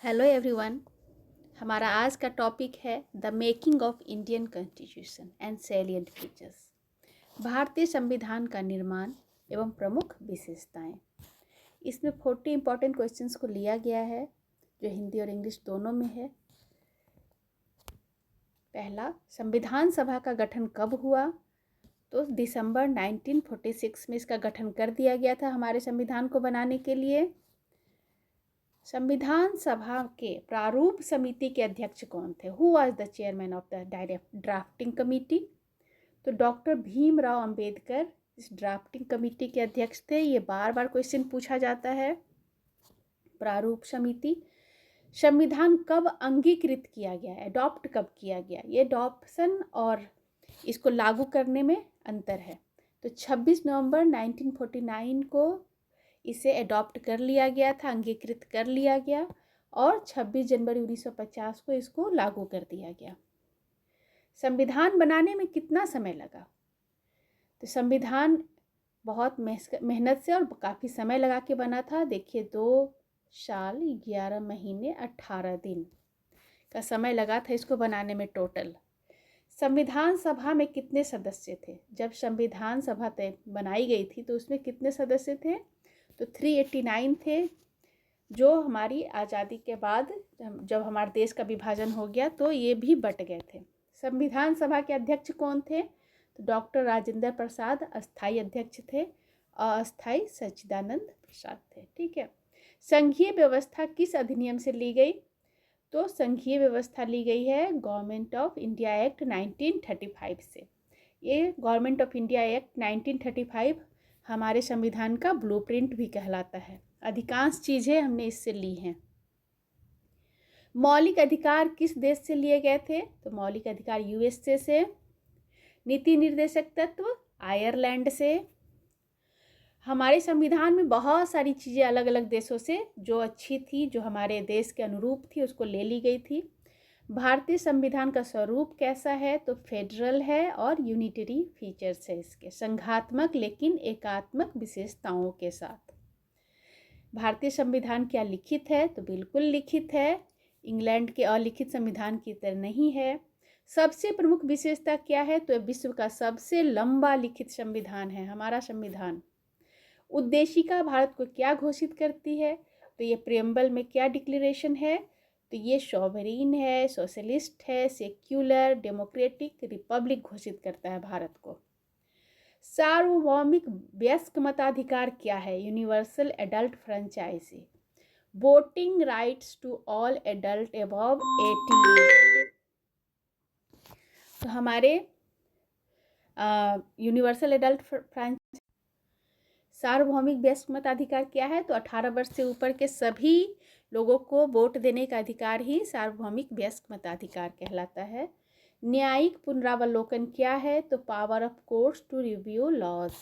Hello everyone. हमारा आज का टॉपिक है the making of Indian constitution and salient features. भारतीय संविधान का निर्माण एवं प्रमुख विशेषताएं। इसमें 40 इंपॉर्टेंट क्वेश्चंस को लिया गया है जो हिंदी और इंग्लिश दोनों में है। पहला, संविधान सभा का गठन कब हुआ? तो दिसंबर 1946 में इसका गठन कर दिया गया था हमारे संविधान को बनाने के लिए। संविधान सभा के प्रारूप समिति के अध्यक्ष कौन थे? Who was the chairman of the drafting committee? तो डॉक्टर भीमराव अंबेडकर इस ड्राफ्टिंग कमिटी के अध्यक्ष थे। ये बार बार क्वेश्चन पूछा जाता है। प्रारूप समिति। संविधान कब अंगीकृत किया गया, एडॉप्ट कब किया गया? ये एडॉप्शन और इसको लागू करने में अंतर है। तो 26 नवंबर 1949 को इसे अडॉप्ट कर लिया गया था, अंगीकृत कर लिया गया, और 26 जनवरी 1950 को इसको लागू कर दिया गया। संविधान बनाने में कितना समय लगा? तो संविधान बहुत मेहनत से और काफ़ी समय लगा के बना था। देखिए, 2 साल 11 महीने 18 दिन का समय लगा था इसको बनाने में टोटल। संविधान सभा में कितने सदस्य थे? जब संविधान सभा बनाई गई थी तो उसमें कितने सदस्य थे? तो 389 थे, जो हमारी आज़ादी के बाद जब हमारे देश का विभाजन हो गया तो ये भी बट गए थे। संविधान सभा के अध्यक्ष कौन थे? तो डॉक्टर राजेंद्र प्रसाद अस्थाई अध्यक्ष थे, अस्थाई सच्चिदानंद प्रसाद थे। ठीक है। संघीय व्यवस्था किस अधिनियम से ली गई? तो संघीय व्यवस्था ली गई है गवर्नमेंट ऑफ इंडिया एक्ट 1935 से। ये गवर्नमेंट ऑफ इंडिया एक्ट 1935 हमारे संविधान का ब्लूप्रिंट भी कहलाता है। अधिकांश चीज़ें हमने इससे ली हैं। मौलिक अधिकार किस देश से लिए गए थे? तो मौलिक अधिकार यूएसए से। नीति निर्देशक तत्व आयरलैंड से। हमारे संविधान में बहुत सारी चीज़ें अलग अलग देशों से जो अच्छी थी, जो हमारे देश के अनुरूप थी, उसको ले ली गई थी। भारतीय संविधान का स्वरूप कैसा है? तो फेडरल है और यूनिटरी फीचर्स है इसके, संघात्मक लेकिन एकात्मक विशेषताओं के साथ। भारतीय संविधान क्या लिखित है? तो बिल्कुल लिखित है, इंग्लैंड के अलिखित संविधान की तरह नहीं है। सबसे प्रमुख विशेषता क्या है? तो विश्व का सबसे लंबा लिखित संविधान है हमारा संविधान। उद्देशिका भारत को क्या घोषित करती है? तो ये प्रियम्बल में क्या डिक्लेरेशन है? तो ये सॉवरेन है, सोशलिस्ट है, सेक्युलर, डेमोक्रेटिक रिपब्लिक घोषित करता है भारत को। सार्वभौमिक वयस्क मताधिकार क्या है? Universal adult franchise, voting rights to all adult above 18। तो हमारे यूनिवर्सल एडल्ट फ्रेंचाइजी सार्वभौमिक वयस्क मताधिकार क्या है? तो 18 वर्ष से ऊपर के सभी लोगों को वोट देने का अधिकार ही सार्वभौमिक वयस्क मताधिकार कहलाता है। न्यायिक पुनरावलोकन क्या है? तो power of courts to review laws.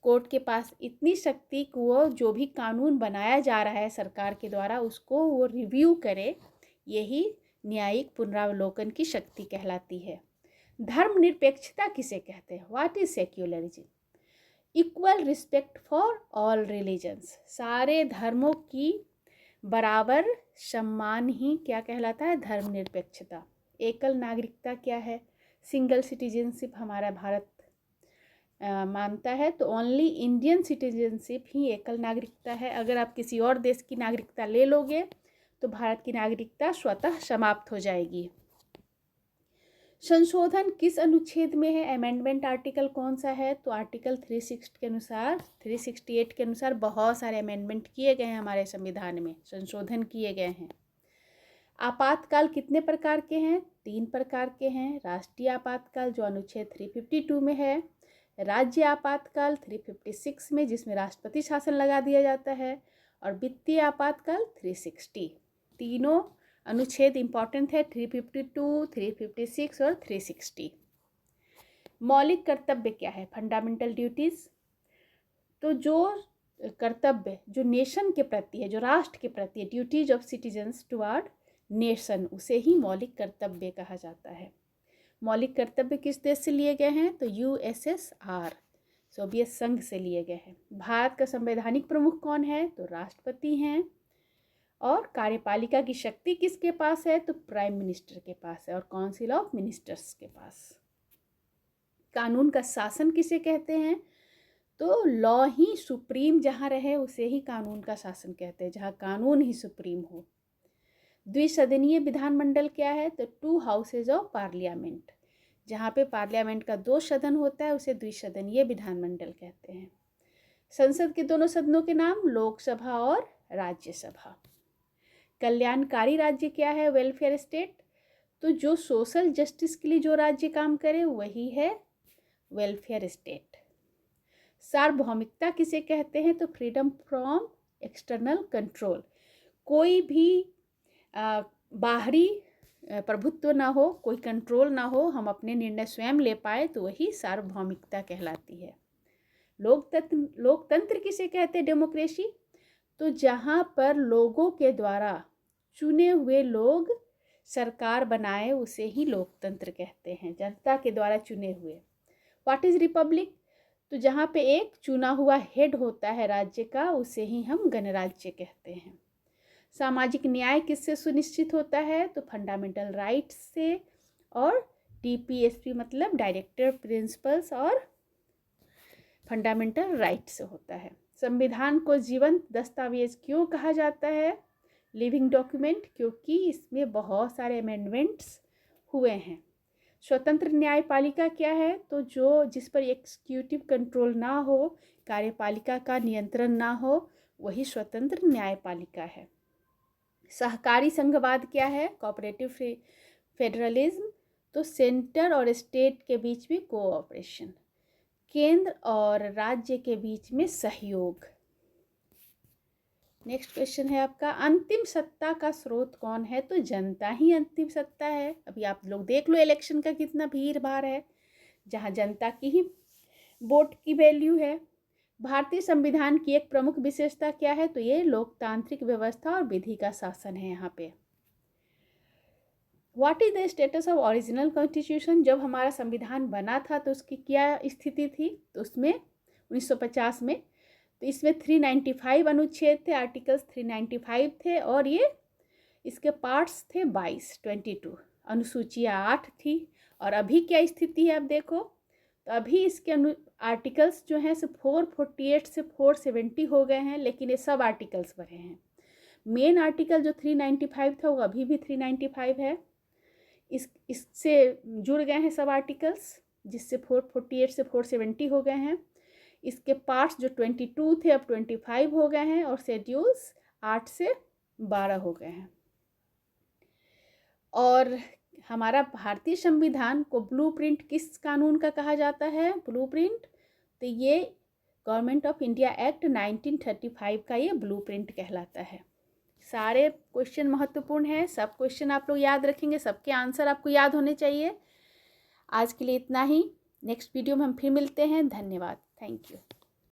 Court के पास इतनी शक्ति कि वो जो भी कानून बनाया जा रहा है सरकार के द्वारा उसको वो रिव्यू करे, यही न्यायिक पुनरावलोकन की शक्ति कहलाती है। धर्मनिरपेक्षता किसे कहते हैं? What is secularism? Equal respect for all religions, सारे धर्मों की बराबर सम्मान ही क्या कहलाता है? धर्मनिरपेक्षता। एकल नागरिकता क्या है? सिंगल सिटीजनशिप हमारा भारत मानता है, तो ओनली इंडियन सिटीजनशिप ही एकल नागरिकता है। अगर आप किसी और देश की नागरिकता ले लोगे तो भारत की नागरिकता स्वतः समाप्त हो जाएगी। संशोधन किस अनुच्छेद में है? अमेंडमेंट आर्टिकल कौन सा है? तो आर्टिकल 360 के अनुसार, 368 के अनुसार बहुत सारे अमेंडमेंट किए गए हैं हमारे संविधान में, संशोधन किए गए हैं। आपातकाल कितने प्रकार के हैं? 3 प्रकार के हैं। राष्ट्रीय आपातकाल जो अनुच्छेद 352 में है, राज्य आपातकाल 356 में जिसमें राष्ट्रपति शासन लगा दिया जाता है, और वित्तीय आपातकाल 360। तीनों अनुच्छेद इंपॉर्टेंट है, 352, 356 और 360। मौलिक कर्तव्य क्या है? Fundamental duties. तो जो कर्तव्य जो नेशन के प्रति है, जो राष्ट्र के प्रति है, duties of citizens toward nation, उसे ही मौलिक कर्तव्य कहा जाता है। मौलिक कर्तव्य किस देश से लिए गए हैं? तो यूएसएसआर, सोवियत संघ से लिए गए हैं। भारत का संवैधानिक प्रमुख कौन है? तो राष्ट्रपति हैं। और कार्यपालिका की शक्ति किसके पास है? तो प्राइम मिनिस्टर के पास है और काउंसिल ऑफ मिनिस्टर्स के पास। कानून का शासन किसे कहते हैं? तो लॉ ही सुप्रीम जहाँ रहे उसे ही कानून का शासन कहते हैं, जहाँ कानून ही सुप्रीम हो। द्विसदनीय विधानमंडल क्या है? तो 2 हाउसेज ऑफ पार्लियामेंट, जहाँ पे पार्लियामेंट का 2 सदन होता है उसे द्विसदनीय विधानमंडल कहते हैं। संसद के दोनों सदनों के नाम लोकसभा और राज्यसभा। कल्याणकारी राज्य क्या है? Welfare state. तो जो सोशल जस्टिस के लिए जो राज्य काम करे वही है वेलफेयर स्टेट। सार्वभौमिकता किसे कहते हैं? तो फ्रीडम फ्रॉम एक्सटर्नल कंट्रोल, कोई भी बाहरी प्रभुत्व ना हो, कोई कंट्रोल ना हो, हम अपने निर्णय स्वयं ले पाए, तो वही सार्वभौमिकता कहलाती है। लोकतंत्र किसे कहते हैं? डेमोक्रेसी। तो जहाँ पर लोगों के द्वारा चुने हुए लोग सरकार बनाए उसे ही लोकतंत्र कहते हैं, जनता के द्वारा चुने हुए। What is Republic? तो जहाँ पे एक चुना हुआ हेड होता है राज्य का उसे ही हम गणराज्य कहते हैं। सामाजिक न्याय किससे सुनिश्चित होता है? तो फंडामेंटल राइट्स से और DPSP मतलब डायरेक्टर प्रिंसिपल्स और फंडामेंटल राइट्स से होता है। संविधान को जीवंत दस्तावेज क्यों कहा जाता है? लिविंग डॉक्यूमेंट, क्योंकि इसमें बहुत सारे अमेंडमेंट्स हुए हैं। स्वतंत्र न्यायपालिका क्या है? तो जो जिस पर एग्जीक्यूटिव कंट्रोल ना हो, कार्यपालिका का नियंत्रण ना हो, वही स्वतंत्र न्यायपालिका है। सहकारी संघवाद क्या है? Cooperative federalism. तो सेंटर और स्टेट के बीच में कोऑपरेशन, केंद्र और राज्य के बीच में सहयोग। नेक्स्ट क्वेश्चन है आपका, अंतिम सत्ता का स्रोत कौन है? तो जनता ही अंतिम सत्ता है। अभी आप लोग देख लो इलेक्शन का कितना भीड़ भाड़ है, जहाँ जनता की ही वोट की वैल्यू है। भारतीय संविधान की एक प्रमुख विशेषता क्या है? तो ये लोकतांत्रिक व्यवस्था और विधि का शासन है यहाँ पे। What is the status of original constitution? जब हमारा संविधान बना था तो उसकी क्या स्थिति थी? तो उसमें 1950 में, तो इसमें 395 अनुच्छेद थे, आर्टिकल्स 395 थे और ये इसके पार्ट्स थे 22, अनुसूचियाँ 8 थी। और अभी क्या स्थिति है आप देखो, तो अभी इसके आर्टिकल्स जो हैं 448 से 470 हो गए हैं, लेकिन ये सब आर्टिकल्स बढ़े हैं। मेन आर्टिकल जो 395 था वो अभी भी 395 है। इससे जुड़ गए हैं सब आर्टिकल्स, जिससे 448 से 470 हो गए हैं। इसके पार्ट्स जो 22 थे अब 25 हो गए हैं और शेड्यूल्स 8 से 12 हो गए हैं। और हमारा भारतीय संविधान को ब्लूप्रिंट किस कानून का कहा जाता है? ब्लूप्रिंट, तो ये गवर्नमेंट ऑफ इंडिया एक्ट 1935 का ये ब्लूप्रिंट कहलाता है। सारे क्वेश्चन महत्वपूर्ण है, सब क्वेश्चन आप लोग याद रखेंगे, सबके आंसर आपको याद होने चाहिए। आज के लिए इतना ही, नेक्स्ट वीडियो में हम फिर मिलते हैं। धन्यवाद, थैंक यू।